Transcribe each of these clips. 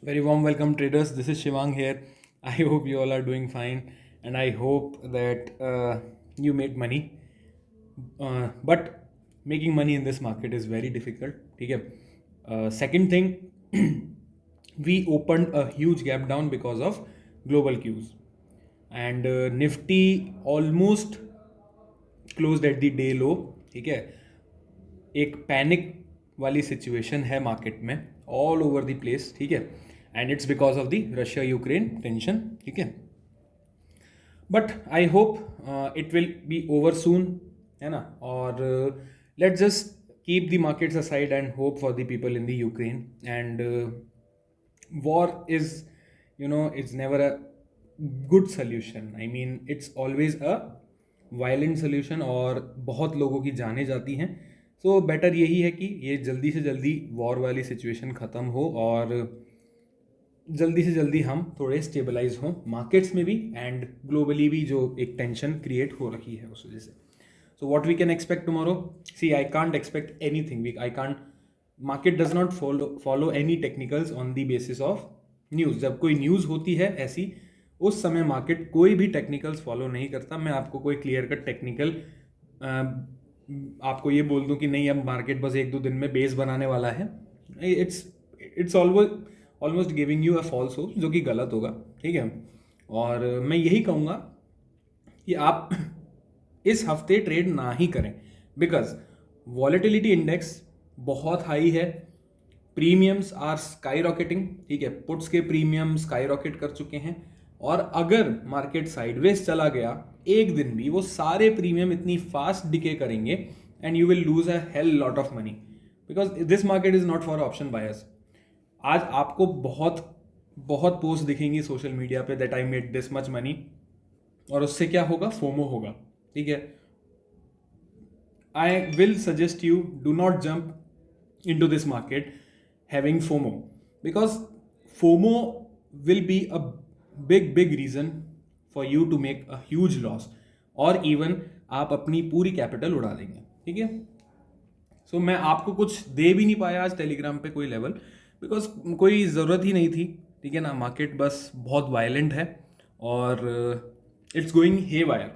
Very warm welcome, traders. This is Shivang here. I hope you all are doing fine, and I hope that you make money. But making money in this market is very difficult. Okay. Second thing, we opened a huge gap down because of global cues, and Nifty almost closed at the day low. ठीक है, एक panic वाली situation है market में all over the place. ठीक है, and it's because of the Russia Ukraine tension. ठीक है, but I hope it will be over soon, है ना. और let's just keep the markets aside and hope for the people in the Ukraine. And war is, it's never a good solution. I mean, it's always a violent solution और बहुत लोगों की जानें जाती हैं. सो बेटर यही है कि ये जल्दी से जल्दी वॉर वाली सिचुएशन ख़त्म हो और जल्दी से जल्दी हम थोड़े स्टेबलाइज हों मार्केट्स में भी एंड ग्लोबली भी, जो एक टेंशन क्रिएट हो रखी है उस वजह से. So what we can expect tomorrow? See, I can't expect anything. I can't, market does not follow any technicals on the basis of news. जब कोई न्यूज़ होती है ऐसी, उस समय मार्केट कोई भी टेक्निकल्स फॉलो नहीं करता. मैं आपको कोई क्लियर कट टेक्निकल आपको ये बोल दूं कि नहीं अब मार्केट बस एक दो दिन में बेस बनाने वाला है, it's almost giving you a false hope, जो कि गलत होगा. ठीक है, और मैं यही कहूँगा कि आप इस हफ्ते ट्रेड ना ही करें, बिकॉज वॉलेटिलिटी इंडेक्स बहुत हाई है. Premiums are sky rocketing. ठीक है, पुट्स के प्रीमियम स्काई रॉकेट कर चुके हैं, और अगर मार्केट साइडवेज चला गया एक दिन भी, वो सारे प्रीमियम इतनी फास्ट डिके करेंगे and you will lose a hell lot of money, because this market is not for option buyers. आज आपको बहुत बहुत पोस्ट दिखेंगी सोशल मीडिया पे that I made this much money, और उससे क्या होगा? फोमो होगा. ठीक है, I will suggest you do not jump into this market having FOMO, because FOMO will be a big reason for you to make a huge loss, और even आप अपनी पूरी कैपिटल उड़ा देंगे. ठीक है, सो मैं आपको कुछ दे भी नहीं पाया आज टेलीग्राम पे कोई लेवल, बिकॉज कोई ज़रूरत ही नहीं थी. ठीक है ना, मार्केट बस बहुत वायलेंट है और इट्स गोइंग हे वायर.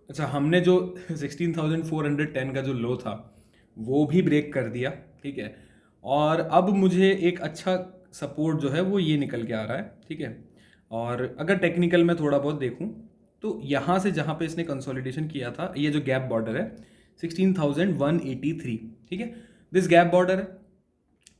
अच्छा, हमने जो 16,410 का जो लो था वो भी ब्रेक कर दिया. ठीक है, और अब मुझे एक अच्छा सपोर्ट जो है वो ये निकल के आ रहा है. ठीक है, और अगर टेक्निकल में थोड़ा बहुत देखूं तो यहाँ से जहाँ पे इसने कंसोलिडेशन किया था, ये जो गैप बॉर्डर है 16,183. ठीक है, दिस गैप बॉर्डर है,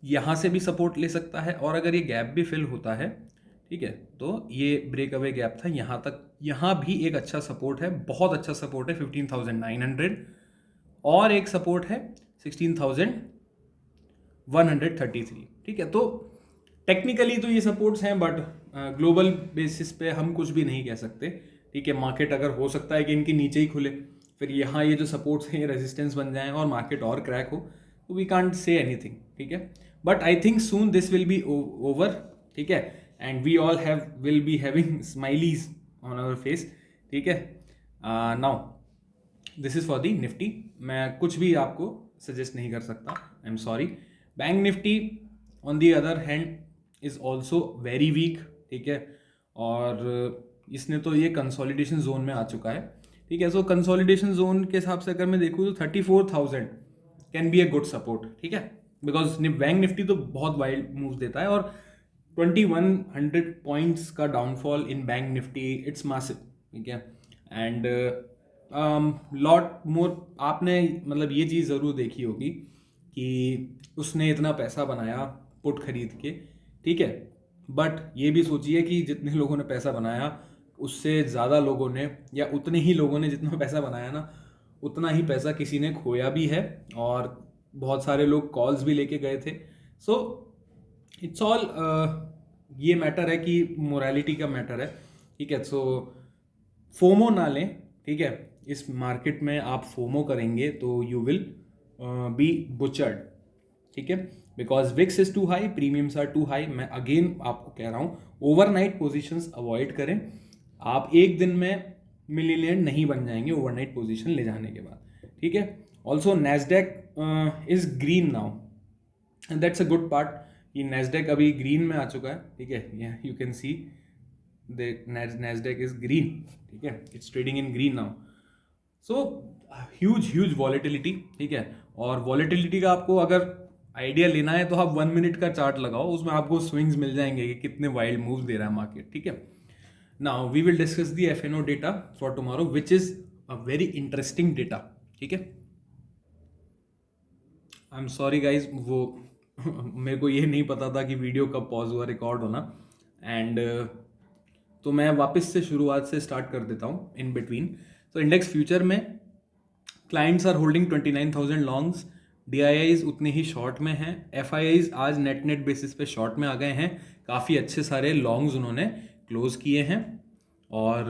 यहाँ से भी सपोर्ट ले सकता है, और अगर ये गैप भी फिल होता है, ठीक है, तो ये ब्रेक अवे गैप था यहाँ तक. यहाँ भी एक अच्छा सपोर्ट है, बहुत अच्छा सपोर्ट है 15,900, और एक सपोर्ट है 16,133. ठीक है, तो टेक्निकली तो ये सपोर्ट्स हैं, बट ग्लोबल बेसिस पे हम कुछ भी नहीं कह सकते. ठीक है, मार्केट अगर हो सकता है कि इनके नीचे ही खुले, फिर यहाँ ये जो सपोर्ट्स हैं ये रेजिस्टेंस बन जाएं और मार्केट और क्रैक हो, तो वी कांट से एनीथिंग. ठीक है, but I think soon this will be over. ठीक है, and we all will be having smileys on our face. ठीक है, now this is for the Nifty. मैं कुछ भी आपको सजेस्ट नहीं कर सकता, I am sorry. Bank Nifty on the other hand is also very weak. ठीक है, और इसने तो ये कंसोलिडेशन जोन में आ चुका है. ठीक है, सो कंसोलिडेशन जोन के हिसाब से अगर मैं देखूँ तो 34,000 can be a good support. ठीक है, बिकॉज बैंक निफ्टी तो बहुत वाइल्ड मूव देता है, और 2100 पॉइंट्स का downfall in bank Nifty, it's massive. ठीक है, एंड लॉट मोर, आपने मतलब ये चीज़ ज़रूर देखी होगी कि उसने इतना पैसा बनाया पुट खरीद के. ठीक है, बट ये भी सोचिए कि जितने लोगों ने पैसा बनाया उससे ज़्यादा लोगों ने, या उतने ही लोगों ने जितना पैसा बनाया ना, उतना ही पैसा किसी ने खोया भी है, और बहुत सारे लोग कॉल्स भी लेके गए थे. सो इट्स ऑल, ये मैटर है कि मोरालिटी का मैटर है. ठीक है, सो फोमो ना लें. ठीक है, इस मार्केट में आप फोमो करेंगे तो यू विल बी बुचर्ड. ठीक है, because VIX is too high, premiums are too high. मैं अगेन आपको कह रहा हूँ, ओवरनाइट पोजीशंस अवॉइड करें. आप एक दिन में मिलियनियर नहीं बन जाएंगे ओवरनाइट पोजीशन ले जाने के बाद. ठीक है, also Nasdaq is green now, and that's a good part. ये नैस्डैक अभी ग्रीन में आ चुका है, ठीक है, you can see the Nasdaq is green, ठीक है, it's trading in green now. So huge volatility, ठीक है। और वॉलेटिलिटी का आपको अगर आइडिया लेना है तो आप 1 मिनट का चार्ट लगाओ, उसमें आपको स्विंग्स मिल जाएंगे कि कितने वाइल्ड मूव्स दे रहा है मार्केट, ठीक है। Now we will discuss the FNO data for tomorrow which is a very interesting data, ठीक है। आई एम सॉरी गाइज, वो मेरे को ये नहीं पता था कि वीडियो कब पॉज हुआ, रिकॉर्ड होना, एंड तो मैं वापस से शुरुआत से स्टार्ट कर देता हूँ इन बिटवीन। तो इंडेक्स फ्यूचर में clients are holding 29,000 longs, DIIs उतने ही शॉर्ट में हैं, एफआईआईज आज नेट बेसिस पे शॉर्ट में आ गए हैं, काफ़ी अच्छे सारे लॉन्ग्स उन्होंने क्लोज किए हैं, और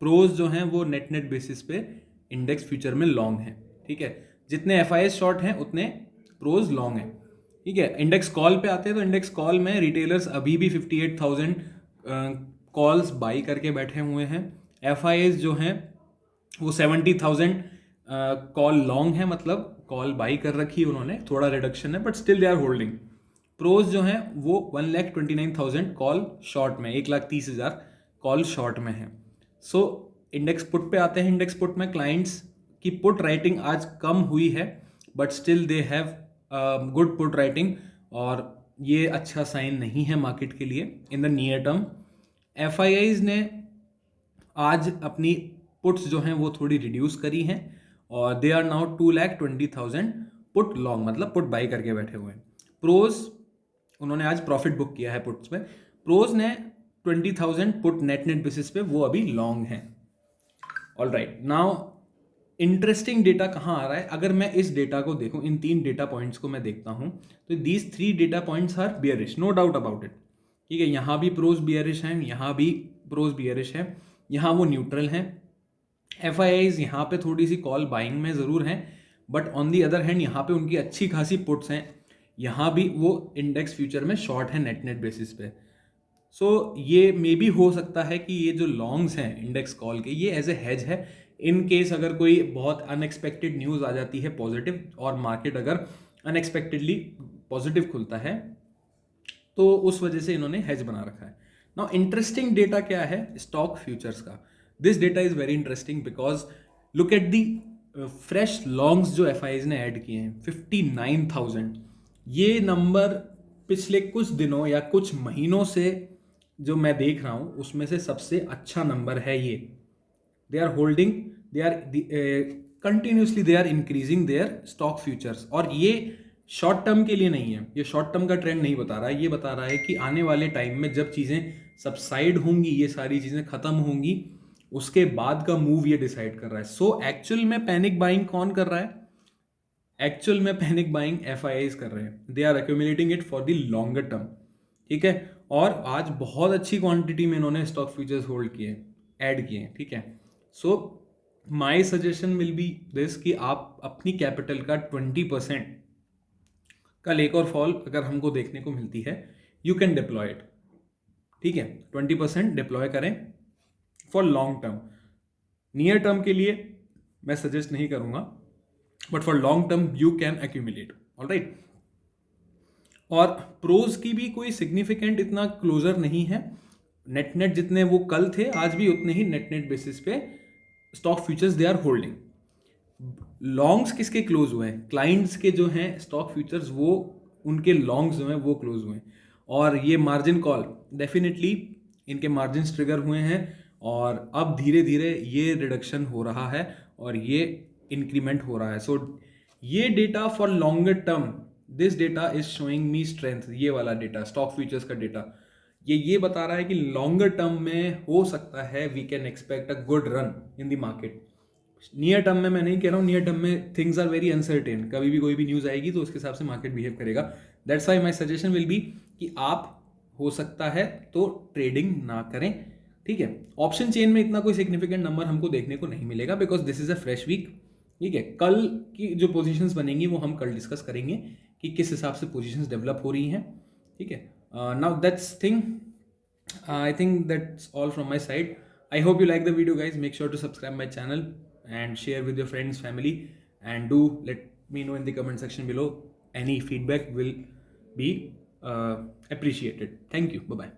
प्रोज जो हैं वो नेट बेसिस पे इंडेक्स फ्यूचर में लॉन्ग हैं, ठीक है। जितने एफआईआई शॉर्ट हैं उतने प्रोज लॉन्ग हैं, ठीक है। इंडेक्स कॉल पे आते हैं तो इंडेक्स कॉल में रिटेलर्स अभी भी 58,000 कॉल्स बाई करके बैठे हुए हैं, एफआईआईज जो हैं वो 70,000 कॉल लॉन्ग है, मतलब कॉल बाई कर रखी है उन्होंने, थोड़ा रिडक्शन है but still they are holding. Pros जो हैं वो 1,29,000 कॉल शॉर्ट में, 1,30,000 कॉल शॉर्ट में है। सो इंडेक्स पुट पे आते हैं। इंडेक्स पुट में क्लाइंट्स की पुट राइटिंग आज कम हुई है but still they have good put writing, और ये अच्छा साइन नहीं है मार्केट के लिए in the near term. FIIs ने आज अपनी पुट्स जो हैं वो थोड़ी रिड्यूस करी हैं, और they are now 2,20,000 put long, मतलब पुट बाई करके बैठे हुए हैं। प्रोज उन्होंने आज प्रॉफिट बुक किया है पुट्स में, प्रोज ने 20,000 पुट नेट बेसिस पे वो अभी लॉन्ग हैं। All right, now interesting data कहाँ आ रहा है, अगर मैं इस डेटा को देखूं, इन 3 डेटा पॉइंट्स को मैं देखता हूं, तो these 3 data points are bearish, no doubt about it, ठीक है। यहाँ भी प्रोज बियरिश हैं, यहाँ भी प्रोज बियरिश है, यहाँ वो न्यूट्रल हैं। एफआईआईज यहाँ पे थोड़ी सी कॉल बाइंग में ज़रूर हैं, but on the other hand यहाँ पे उनकी अच्छी खासी पुट्स हैं, यहाँ भी वो इंडेक्स फ्यूचर में शॉर्ट है नेट बेसिस पे। सो ये मे भी हो सकता है कि ये जो लॉन्ग्स हैं इंडेक्स कॉल के, ये एज ए हेज है इन केस अगर कोई बहुत अनएक्सपेक्टेड न्यूज़ आ जाती है पॉजिटिव, और मार्केट अगर अनएक्सपेक्टेडली पॉजिटिव खुलता है, तो उस वजह से इन्होंने हेज बना रखा है। नाउ इंटरेस्टिंग डेटा क्या है स्टॉक फ्यूचर्स का, this data is very interesting because look at the fresh longs जो एफआईज ने ऐड किए हैं 59,000। ये नंबर पिछले कुछ दिनों या कुछ महीनों से जो मैं देख रहा हूँ उसमें से सबसे अच्छा नंबर है ये। They are holding, they are continuously they are increasing their stock futures, और ये शॉर्ट टर्म के लिए नहीं है, ये शॉर्ट टर्म का ट्रेंड नहीं बता रहा है, ये बता रहा है कि आने वाले टाइम में जब चीज़ें सबसाइड होंगी, ये सारी चीज़ें खत्म होंगी, उसके बाद का मूव ये डिसाइड कर रहा है। सो एक्चुअल में पैनिक बाइंग कौन कर रहा है, एक्चुअल में पैनिक बाइंग एफआईआईज कर रहे हैं, they are accumulating it for the longer term, ठीक है। और आज बहुत अच्छी क्वांटिटी में इन्होंने स्टॉक फ्यूचर्स होल्ड किए, ऐड किए, ठीक है। So my suggestion will be this कि आप अपनी कैपिटल का 20% कल एक और फॉल अगर हमको देखने को मिलती है, यू कैन डिप्लॉय इट, ठीक है। 20% डिप्लॉय करें for long term. Near term के लिए मैं सजेस्ट नहीं करूंगा, but for long term you can accumulate, alright. और प्रोज की भी कोई सिग्निफिकेंट इतना क्लोजर नहीं है, नेट जितने वो कल थे आज भी उतने ही नेट बेसिस पे stock futures they are holding. Longs किसके क्लोज हुए हैं, क्लाइंट्स के जो हैं स्टॉक फ्यूचर्स, वो उनके लॉन्ग्स जो हैं वो क्लोज हुए हैं, और ये मार्जिन कॉल डेफिनेटली इनके मार्जिन ट्रिगर हुए हैं, और अब धीरे धीरे ये रिडक्शन हो रहा है और ये इंक्रीमेंट हो रहा है। सो ये data for longer term, this data is showing me strength, ये वाला डेटा स्टॉक फ्यूचर्स का डेटा ये बता रहा है कि लॉन्गर टर्म में हो सकता है we can expect a good run in the market. Near term में मैं नहीं कह रहा हूँ, नियर टर्म में थिंग्स आर वेरी अनसर्टेन, कभी भी कोई भी न्यूज़ आएगी तो उसके हिसाब से मार्केट बिहेव करेगा। That's why my suggestion will B कि आप हो सकता है तो ट्रेडिंग ना करें, ठीक है। ऑप्शन चेन में इतना कोई सिग्निफिकेंट नंबर हमको देखने को नहीं मिलेगा because this is a fresh week, ठीक है। कल की जो पोजीशंस बनेंगी वो हम कल डिस्कस करेंगे कि किस हिसाब से पोजीशंस डेवलप हो रही हैं, ठीक है। Now that's thing, I think that's all from my side. I hope you like the video, guys. Make sure to subscribe my channel and share with your friends, family, and do let me know in the comment section below. Any feedback will be appreciated. Thank you, bye bye.